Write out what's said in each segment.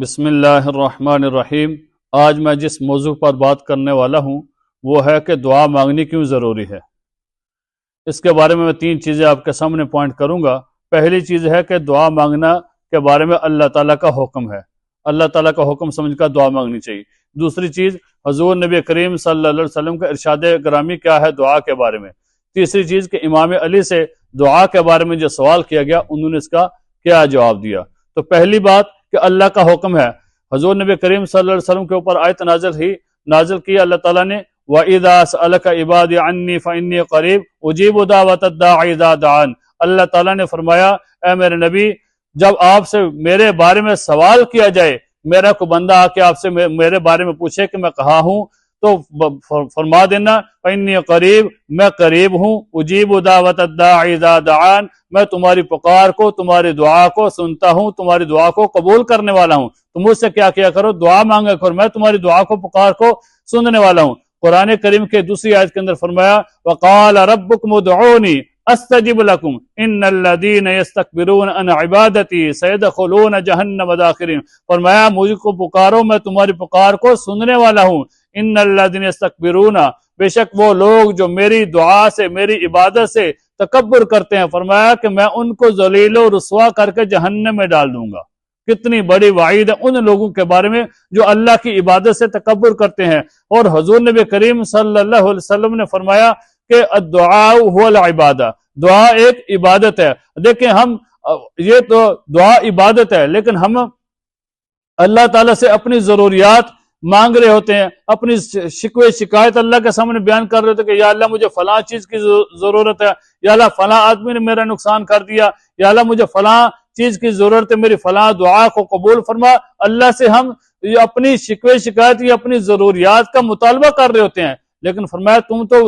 بسم اللہ الرحمن الرحیم۔ آج میں جس موضوع پر بات کرنے والا ہوں وہ ہے کہ دعا مانگنی کیوں ضروری ہے۔ اس کے بارے میں 3 چیزیں آپ کے سامنے پوائنٹ کروں گا۔ پہلی چیز ہے کہ دعا مانگنا کے بارے میں اللہ تعالیٰ کا حکم ہے، اللہ تعالیٰ کا حکم سمجھ کر دعا مانگنی چاہیے۔ دوسری چیز حضور نبی کریم صلی اللہ علیہ وسلم کا ارشاد گرامی کیا ہے دعا کے بارے میں۔ تیسری چیز کہ امام علی سے دعا کے بارے میں جو سوال کیا گیا انہوں نے اس کا کیا جواب دیا۔ تو پہلی بات کہ اللہ کا حکم ہے، حضور نبی کریم صلی اللہ علیہ وسلم کے اوپر آیت نازل کی اللہ تعالیٰ نے، وَإِذَا سَأَلَكَ عِبَادِي عَنِّي فَإِنِّي قَرِيبٌ أُجِيبُ دَعْوَةَ الدَّاعِ إِذَا دَعَانِ۔ اللہ تعالیٰ نے فرمایا اے میرے نبی، جب آپ سے میرے بارے میں سوال کیا جائے، میرا کوئی بندہ آ کے آپ سے میرے بارے میں پوچھے کہ میں کہاں ہوں، تو فرما دینا فَإِنِّي قَرِيبٌ، میں قریب ہوں، أُجِيبُ دَعْوَةَ الدَّاعِ إِذَا دَعَانِ، میں تمہاری پکار کو، تمہاری دعا کو سنتا ہوں، تمہاری دعا کو قبول کرنے والا ہوں۔ تم مجھ سے کیا کرو، دعا مانگا کرو، میں تمہاری دعا کو، پکار کو سننے والا ہوں۔ قرآن کریم کے دوسری آیت کے اندر فرمایا وَقَالَ رَبُّكُمُ ادْعُونِي أَسْتَجِبْ لَكُمْ إِنَّ الَّذِينَ يَسْتَكْبِرُونَ عَنْ عِبَادَتِي سَيَدْخُلُونَ جَهَنَّمَ دَاخِرِينَ۔ فرمایا مجھ کو پکارو، میں تمہاری پکار کو سننے والا ہوں۔ إِنَّ الَّذِينَ يَسْتَكْبِرُونَ، بے شک وہ لوگ جو میری دعا سے، میری عبادت سے تکبر کرتے ہیں، فرمایا کہ میں ان کو ذلیل و رسوا کر کے جہنم میں ڈال دوں گا۔ کتنی بڑی وعید ہے ان لوگوں کے بارے میں جو اللہ کی عبادت سے تکبر کرتے ہیں۔ اور حضور نبی کریم صلی اللہ علیہ وسلم نے فرمایا کہ الدعاء هو العبادہ، دعا ایک عبادت ہے۔ دیکھیں ہم یہ تو دعا عبادت ہے، لیکن ہم اللہ تعالیٰ سے اپنی ضروریات مانگ رہے ہوتے ہیں، اپنی شکوے شکایت اللہ کے سامنے بیان کر رہے ہوتے ہیں کہ یا اللہ مجھے فلاں چیز کی ضرورت ہے، یا اللہ فلاں آدمی نے میرا نقصان کر دیا، یا اللہ مجھے فلاں چیز کی ضرورت ہے، میری فلاں دعا کو قبول فرما۔ اللہ سے ہم اپنی شکوے شکایت یا اپنی ضروریات کا مطالبہ کر رہے ہوتے ہیں، لیکن فرمایا تم تو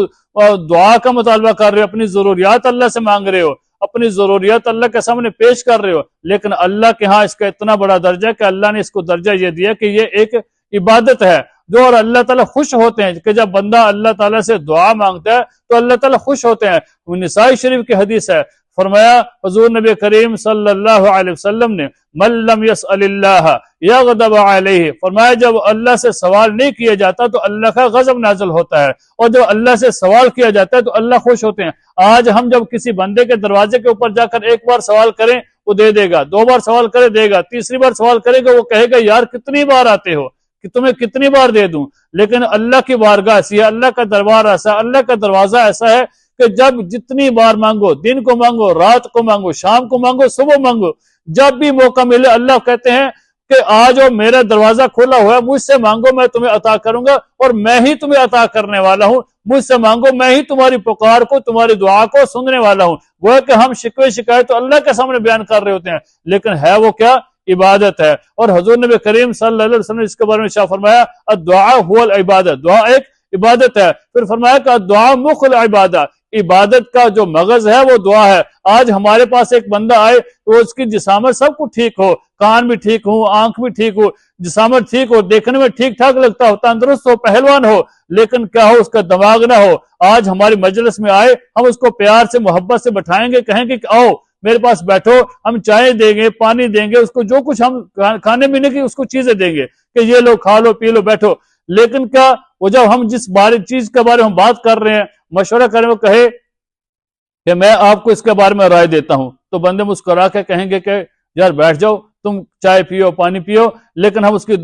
دعا کا مطالبہ کر رہے ہو، اپنی ضروریات اللہ سے مانگ رہے ہو، اپنی ضروریات اللہ کے سامنے پیش کر رہے ہو، لیکن اللہ کے ہاں اس کا اتنا بڑا درجہ ہے کہ اللہ نے اس کو درجہ یہ دیا کہ یہ ایک عبادت ہے جو، اور اللہ تعالیٰ خوش ہوتے ہیں کہ جب بندہ اللہ تعالیٰ سے دعا مانگتا ہے تو اللہ تعالیٰ خوش ہوتے ہیں۔ نسائی شریف کی حدیث ہے، فرمایا حضور نبی کریم صلی اللہ علیہ وسلم نے من لم يسأل اللہ یغضب علیہ، فرمایا جب اللہ سے سوال نہیں کیا جاتا تو اللہ کا غضب نازل ہوتا ہے، اور جب اللہ سے سوال کیا جاتا ہے تو اللہ خوش ہوتے ہیں۔ آج ہم جب کسی بندے کے دروازے کے اوپر جا کر ایک بار سوال کریں وہ دے دے گا، 2 بار سوال کرے دے گا، تیسری بار سوال کرے گا وہ کہے گا یار کتنی بار آتے ہو کہ تمہیں کتنی بار دے دوں۔ لیکن اللہ کی بارگاہ ایسی ہے، اللہ کا دربار ایسا، اللہ کا دروازہ ایسا ہے کہ جب جتنی بار مانگو، دن کو مانگو، رات کو مانگو، شام کو مانگو، صبح مانگو، جب بھی موقع ملے اللہ کہتے ہیں کہ آج میرا دروازہ کھلا ہوا ہے، مجھ سے مانگو میں تمہیں عطا کروں گا، اور میں ہی تمہیں عطا کرنے والا ہوں، مجھ سے مانگو میں ہی تمہاری پکار کو، تمہاری دعا کو سننے والا ہوں۔ وہ کہ ہم شکوے شکایت تو اللہ کے سامنے بیان کر رہے ہوتے ہیں، لیکن ہے وہ کیا؟ عبادت ہے۔ اور حضور نبی کریم صلی اللہ علیہ وسلم نے اس کے بارے میں شاہ فرمایا الدعاء هو العبادہ، دعا ایک عبادت ہے۔ پھر فرمایا کہ الدعاء مخ العبادہ، عبادت کا جو مغز ہے وہ دعا ہے۔ آج ہمارے پاس ایک بندہ آئے تو اس کی جسامت سب کچھ ٹھیک ہو، کان بھی ٹھیک ہو، آنکھ بھی ٹھیک ہو، جسامت ٹھیک ہو، دیکھنے میں ٹھیک ٹھاک لگتا ہو، تندرست ہو، پہلوان ہو، لیکن کیا ہو اس کا دماغ نہ ہو۔ آج ہماری مجلس میں آئے، ہم اس کو پیار سے محبت سے بٹھائیں گے، کہیں گے کہ آؤ میرے پاس بیٹھو، ہم چائے دیں گے، پانی دیں گے، اس کو جو کچھ ہم کھانے پینے کی اس کو چیزیں دیں گے کہ یہ لو کھا لو پی لو بیٹھو۔ لیکن کیا وہ جب ہم جس چیز کے بارے میں ہم بات کر رہے ہیں، مشورہ کریں، وہ کہے کہ میں آپ کو اس کے بارے میں رائے دیتا ہوں، تو بندے مسکرا کے کہیں گے کہ یار بیٹھ جاؤ، تم چائے پیو پانی پیو، لیکن ہم اس کی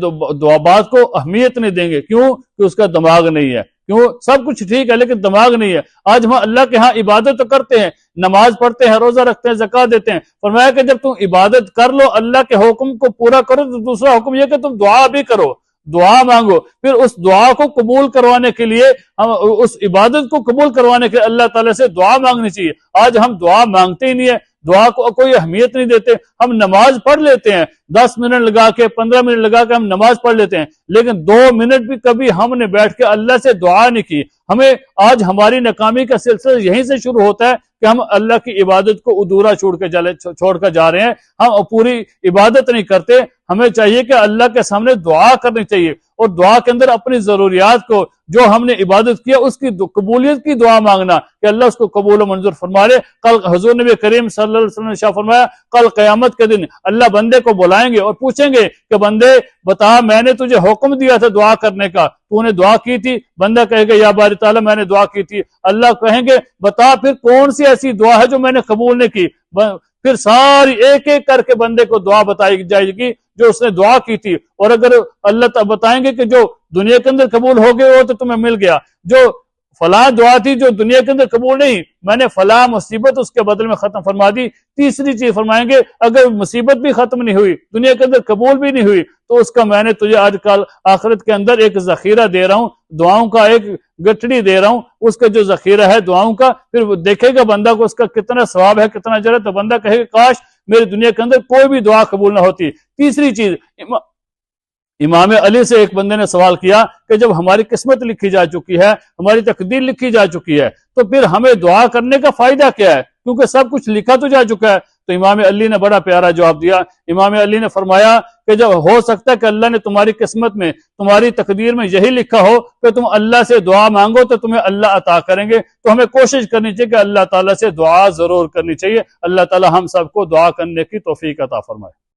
بات کو اہمیت نہیں دیں گے۔ کیوں؟ کہ اس کا دماغ نہیں ہے۔ کیوں؟ سب کچھ ٹھیک ہے لیکن دماغ نہیں ہے۔ آج ہم اللہ کے ہاں عبادت تو کرتے ہیں، نماز پڑھتے ہیں، روزہ رکھتے ہیں، زکوٰۃ دیتے ہیں، فرمایا کہ جب تم عبادت کر لو، اللہ کے حکم کو پورا کرو، تو دوسرا حکم یہ کہ تم دعا بھی کرو، دعا مانگو۔ پھر اس دعا کو قبول کروانے کے لیے، ہم اس عبادت کو قبول کروانے کے لیے اللہ تعالیٰ سے دعا مانگنی چاہیے۔ آج ہم دعا مانگتے ہی نہیں ہے، دعا کو کوئی اہمیت نہیں دیتے۔ ہم نماز پڑھ لیتے ہیں، 10 منٹ لگا کے، 15 منٹ لگا کے ہم نماز پڑھ لیتے ہیں، لیکن 2 منٹ بھی کبھی ہم نے بیٹھ کے اللہ سے دعا نہیں کی۔ ہمیں آج ہماری ناکامی کا سلسلہ یہیں سے شروع ہوتا ہے کہ ہم اللہ کی عبادت کو ادھورا چھوڑ کر جا رہے ہیں، ہم پوری عبادت نہیں کرتے۔ ہمیں چاہیے کہ اللہ کے سامنے دعا کرنی چاہیے، اور دعا کے اندر اپنی ضروریات کو جو ہم نے عبادت کیا اس کی قبولیت کی دعا مانگنا کہ اللہ اس کو قبول و منظور فرمائے۔ کل حضور نبی کریم صلی اللہ علیہ وسلم نے شاہ فرمایا کل قیامت کے دن اللہ بندے کو بلائیں گے اور پوچھیں گے کہ بندے بتا میں نے تجھے حکم دیا تھا دعا کرنے کا، تو نے دعا کی تھی؟ بندہ کہے گا یا باری تعالیٰ میں نے دعا کی تھی۔ اللہ کہیں گے بتا پھر کون سی ایسی دعا ہے جو میں نے قبول نہیں کی؟ پھر ساری ایک ایک کر کے بندے کو دعا بتائی جائے گی جو اس نے دعا کی تھی، اور اگر اللہ تعالیٰ بتائیں گے کہ جو دنیا کے اندر قبول ہو گئے وہ تو تمہیں مل گیا، جو فلاں دعا تھی جو دنیا کے اندر قبول نہیں میں نے فلاں مصیبت اس کے بدل میں ختم فرما دی۔ تیسری چیز فرمائیں گے اگر مصیبت بھی ختم نہیں ہوئی، دنیا کے اندر قبول بھی نہیں ہوئی، تو اس کا میں نے تجھے آج کل آخرت کے اندر ایک ذخیرہ دے رہا ہوں، دعاؤں کا ایک گٹھڑی دے رہا ہوں، اس کا جو ذخیرہ ہے دعاؤں کا، پھر وہ دیکھے گا بندہ کو اس کا کتنا ثواب ہے کتنا اجر ہے، تو بندہ کہے گا کاش میری دنیا کے اندر کوئی بھی دعا قبول نہ ہوتی۔ تیسری چیز امام علی سے ایک بندے نے سوال کیا کہ جب ہماری قسمت لکھی جا چکی ہے، ہماری تقدیر لکھی جا چکی ہے، تو پھر ہمیں دعا کرنے کا فائدہ کیا ہے، کیونکہ سب کچھ لکھا تو جا چکا ہے۔ تو امام علی نے بڑا پیارا جواب دیا۔ امام علی نے فرمایا کہ جب ہو سکتا ہے کہ اللہ نے تمہاری قسمت میں تمہاری تقدیر میں یہی لکھا ہو کہ تم اللہ سے دعا مانگو تو تمہیں اللہ عطا کریں گے، تو ہمیں کوشش کرنی چاہیے کہ اللہ تعالیٰ سے دعا ضرور کرنی چاہیے۔ اللہ تعالیٰ ہم سب کو دعا کرنے کی توفیق عطا فرمائے۔